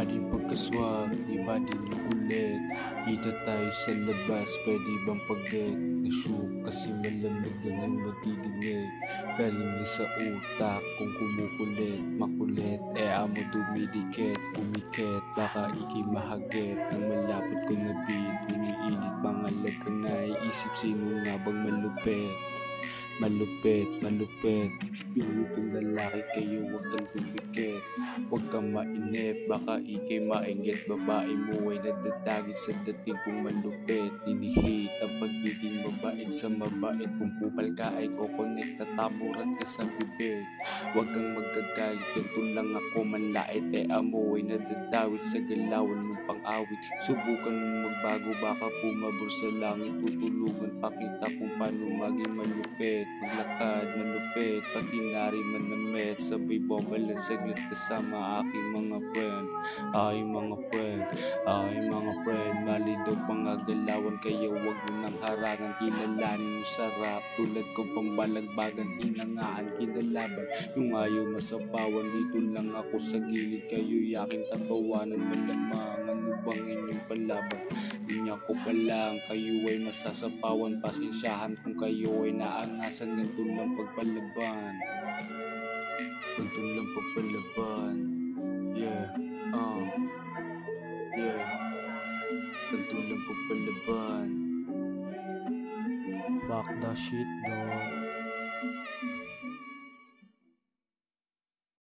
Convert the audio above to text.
din pagkaswag, iba din yung kulit. Kita tayo sa labas, pwede bang pag-get? Nashook kasi malamig ang iyong matidinig. Galing na sa utak kung kumukulit. Makulit, amo dumidikit, pumikit. Baka ikimahagip ng malapot ko na beat. Umiinit mga letra na iisip, sino nga bang malupit? Malupit, malupit. Pinutong lalaki kayo, huwag kang tumikit. Huwag kang mainip, baka ikay mainggit. Babae mo ay nadadagit sa dating kong malupit. Hinihit ang pagiging mabait sa mabait. Kung kupal ka ay kokonek, tataburan ka sa bibig. Huwag kang magkagalit, ganito lang ako manlait. Amo ay nadadawit sa galawan mong pang-awit. Subukan mo magbago, baka pumabor sa langit. Tutulungan pa kita kung paano maging malupit. Maglakad, malupit, pati nari manamit. Sabay bombalan saglit kasama aking mga friend. Aking mga friend. Mali daw mga galawan, kaya wag mo nang harangan. Kilalanin mo sarap, tulad kong pambalagbagan. Hinangaan, kinalaban, yung ayaw masapawan. Dito lang ako sa gilid, kayo yaking tatawanan. Malamang, ano bang inyong palaban? Linya ko pa lang, kayo ay masasapawan. Pasensyahan kung kayo ay naangasan. Ganito lang pagpalaban, ganito lang pagpalaban. Yeah, yeah, ganito lang pagpalaban. Back the shit, dog.